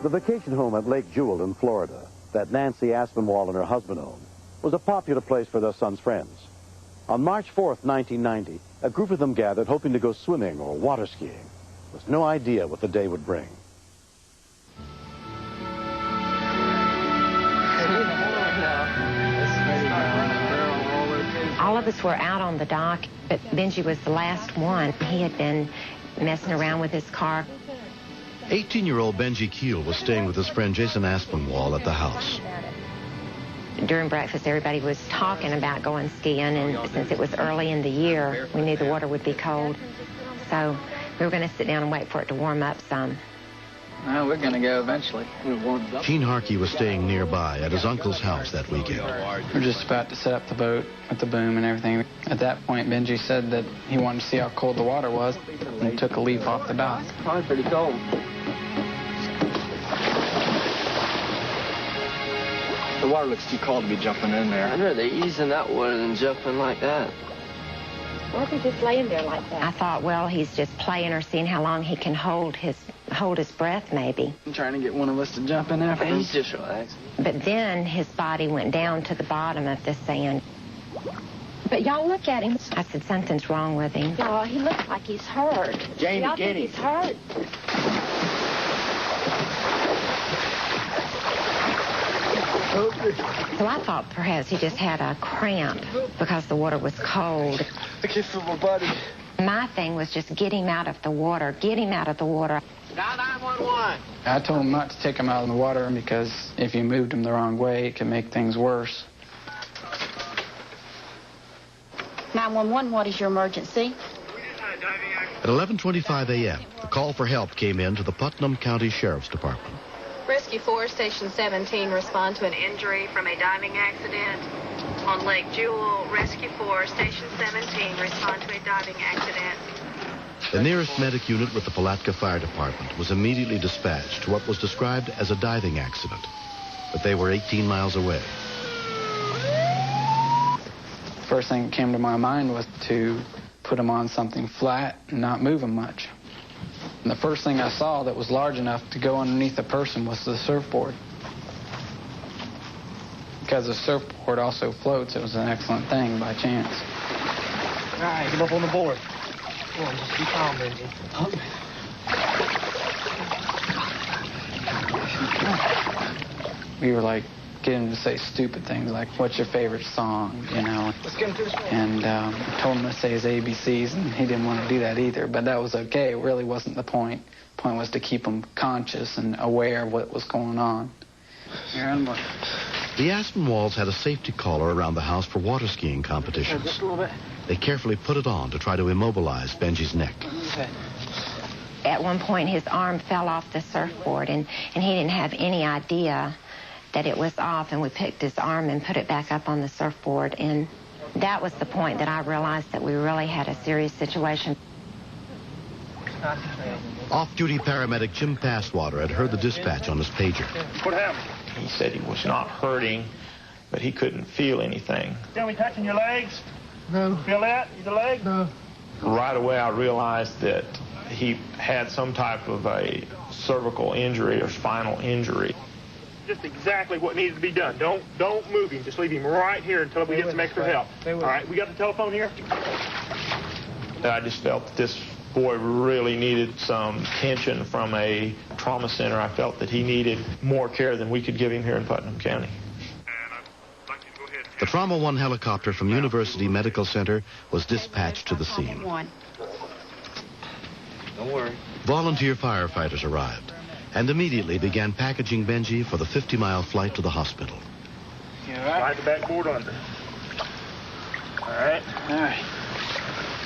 The vacation home at Lake Jewel in Florida that Nancy Aspinwall and her husband owned was a popular place for their son's friends. On March 4th, 1990, a group of them gathered hoping to go swimming or water skiing, with no idea what the day would bring. All of us were out on the dock, but Benji was the last one. He had been messing around with his car. 18-year-old Benji Keel was staying with his friend Jason Aspinwall at the house. During breakfast, everybody was talking about going skiing, and since it was early in the year, we knew the water would be cold. So we were going to sit down and wait for it to warm up some. No, we're going to go eventually. Gene Harkey was staying nearby at his uncle's house that weekend. We're just about to set up the boat with the boom and everything. At that point, Benji said that he wanted to see how cold the water was, and he took a leap off the dock. It's probably pretty cold. The water looks too cold to be jumping in there. I'd rather ease in that water than jumping like that. Why is he just laying there like that? I thought, well, he's just playing or seeing how long he can hold his breath, maybe. I'm trying to get one of us to jump in after him. He's just relaxing. But then his body went down to the bottom of the sand. But y'all look at him. I said, something's wrong with him. No, he looks like he's hurt. Jamie, y'all get think him. he's hurt. So I thought perhaps he just had a cramp because the water was cold. I can't feel my body. My thing was just get him out of the water, get him out of the water. Dial 911. I told him not to take him out of the water because if you moved him the wrong way, it could make things worse. 911, what is your emergency? At 11:25 a.m., a call for help came in to the Putnam County Sheriff's Department. Rescue 4, Station 17, respond to an injury from a diving accident on Lake Jewel. Rescue 4, Station 17, respond to a diving accident. The nearest medic unit with the Palatka Fire Department was immediately dispatched to what was described as a diving accident, but they were 18 miles away. First thing that came to my mind was to put him on something flat and not move him much. And the first thing I saw that was large enough to go underneath a person was the surfboard. Because the surfboard also floats, it was an excellent thing by chance. All right, get up on the board. Come on, just be calm, Benji. We were like getting him to say stupid things like, what's your favorite song, you know? Let's get him to the shore. And told him to say his ABCs, and he didn't want to do that either. But that was okay. It really wasn't the point. The point was to keep him conscious and aware of what was going on. The Aspinwalls had a safety collar around the house for water skiing competitions. Just a little bit. They carefully put it on to try to immobilize Benji's neck. Okay. At one point, his arm fell off the surfboard, and he didn't have any idea that it was off, and we picked his arm and put it back up on the surfboard, and that was the point that I realized that we really had a serious situation. Off-duty paramedic Jim Passwater had heard the dispatch on his pager. What happened? He said he was not hurting, but he couldn't feel anything. Tell me touching your legs? No. Feel that? Your leg? No. Right away, I realized that he had some type of a cervical injury or spinal injury. Just exactly what needs to be done. Don't move him. Just leave him right here until we get some extra help. All right, we got the telephone here? I just felt that this boy really needed some attention from a trauma center. I felt that he needed more care than we could give him here in Putnam County. The Trauma 1 helicopter from University Medical Center was dispatched to the scene. Don't worry. Volunteer firefighters arrived and immediately began packaging Benji for the 50-mile flight to the hospital. You all right? Slide the backboard under. All right. All right.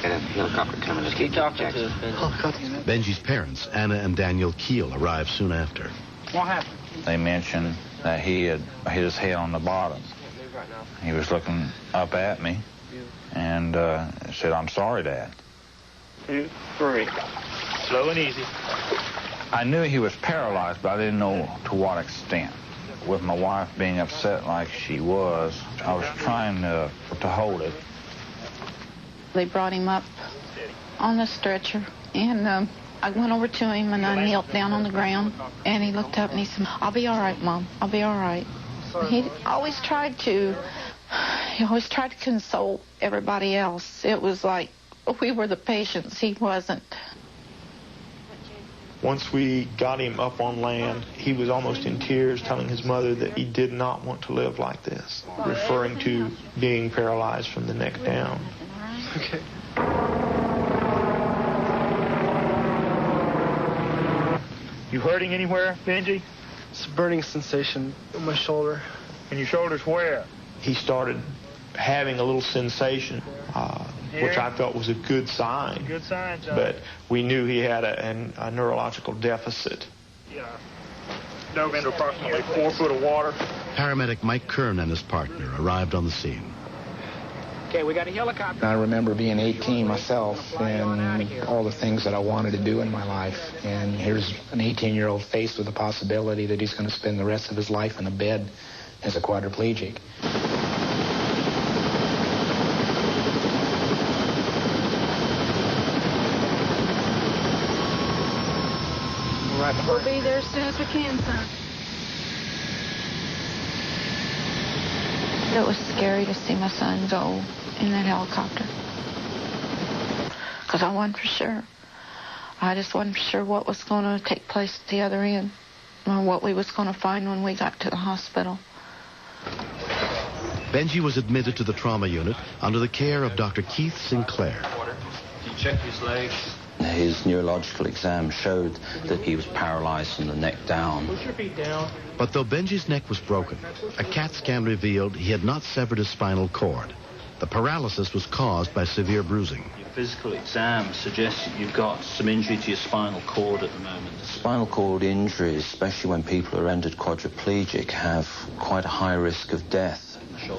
Get a helicopter coming. Just keep talking to us, Benji. Benji's parents, Anna and Daniel Keel, arrived soon after. What happened? They mentioned that he had hit his head on the bottom. He was looking up at me and said, "I'm sorry, Dad." 2, 3. Slow and easy. I knew he was paralyzed, but I didn't know to what extent. With my wife being upset like she was, I was trying to hold it. They brought him up on the stretcher, and I went over to him and I knelt down on the ground, and he looked up and he said, "I'll be all right, Mom. I'll be all right." He always tried to console everybody else. It was like we were the patients. He wasn't. Once we got him up on land, he was almost in tears, telling his mother that he did not want to live like this, referring to being paralyzed from the neck down. Okay. You hurting anywhere, Benji? It's a burning sensation in my shoulder. In your shoulders where? He started having a little sensation, which I felt was a good sign. Good sign, John. But we knew he had a neurological deficit. Yeah. Dove into approximately 4 foot of water. Paramedic Mike Kern and his partner arrived on the scene. Okay, we got a helicopter. I remember being 18 myself and all the things that I wanted to do in my life. And here's an 18-year-old faced with the possibility that he's going to spend the rest of his life in a bed as a quadriplegic. We'll be there as soon as we can, son. It was scary to see my son go in that helicopter, because I wasn't for sure. I just wasn't for sure what was going to take place at the other end, or what we was going to find when we got to the hospital. Benji was admitted to the trauma unit under the care of Dr. Keith Sinclair. Did you check his legs? His neurological exam showed that he was paralyzed from the neck down. Push your feet down. But though Benji's neck was broken, a CAT scan revealed he had not severed his spinal cord. The paralysis was caused by severe bruising. Your physical exam suggests that you've got some injury to your spinal cord at the moment. Spinal cord injuries, especially when people are rendered quadriplegic, have quite a high risk of death.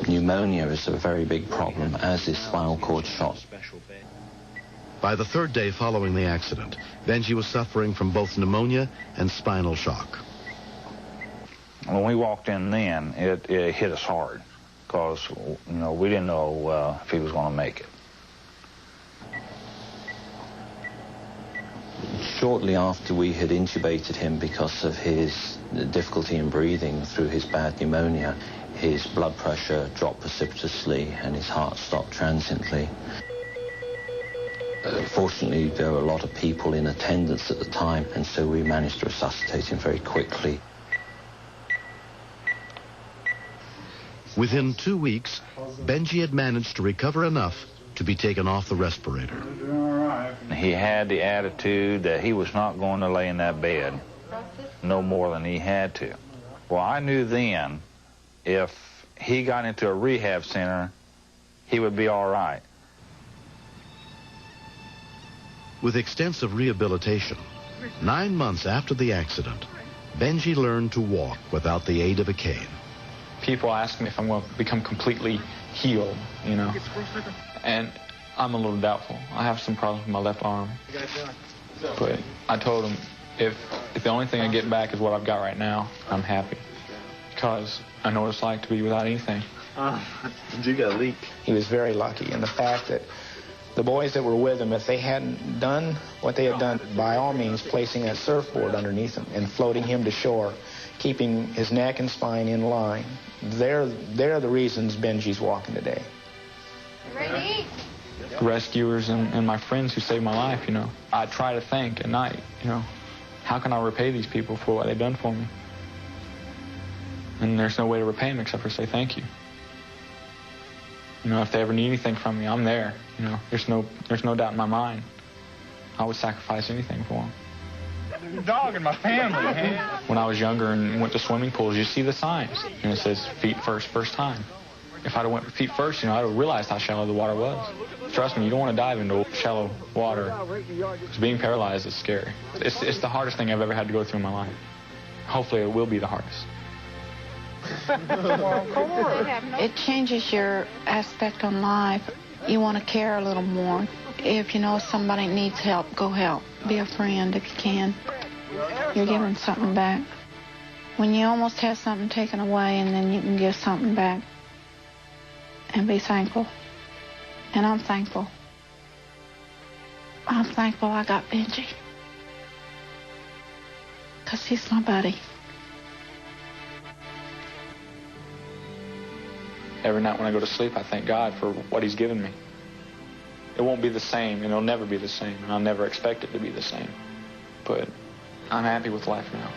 Pneumonia is a very big problem, as is spinal cord shock. By the third day following the accident, Benji was suffering from both pneumonia and spinal shock. When we walked in then, it hit us hard, because, we didn't know if he was going to make it. Shortly after we had intubated him because of his difficulty in breathing through his bad pneumonia, his blood pressure dropped precipitously and his heart stopped transiently. Fortunately, there were a lot of people in attendance at the time, and so we managed to resuscitate him very quickly. Within 2 weeks, Benji had managed to recover enough to be taken off the respirator. He had the attitude that he was not going to lay in that bed no more than he had to. Well, I knew then if he got into a rehab center, he would be all right. With extensive rehabilitation, 9 months after the accident, Benji learned to walk without the aid of a cane. People ask me if I'm going to become completely healed, and I'm a little doubtful. I have some problems with my left arm. But I told him, if the only thing I get back is what I've got right now, I'm happy. Because I know what it's like to be without anything. You got a leak. He was very lucky in the fact that the boys that were with him, if they hadn't done what they had done, by all means placing that surfboard underneath him and floating him to shore, keeping his neck and spine in line, they're the reasons Benji's walking today. Ready? Rescuers and my friends who saved my life, I try to think at night, how can I repay these people for what they've done for me? And there's no way to repay them except for say thank you. If they ever need anything from me, I'm there. There's no doubt in my mind. I would sacrifice anything for them. The dog in my family, man. When I was younger and went to swimming pools, you see the signs, and it says feet first time. If I'd have went feet first, I'd have realized how shallow the water was. Trust me, you don't want to dive into shallow water, because being paralyzed is scary. It's the hardest thing I've ever had to go through in my life. Hopefully it will be the hardest. It changes your aspect on life. You want to care a little more. If you know somebody needs help, go help. Be a friend if you can. You're giving something back. When you almost have something taken away and then you can give something back and be thankful. And I'm thankful. I'm thankful I got Benji. because he's my buddy. Every night when I go to sleep, I thank God for what he's given me. It won't be the same, and it'll never be the same, and I'll never expect it to be the same. But I'm happy with life now.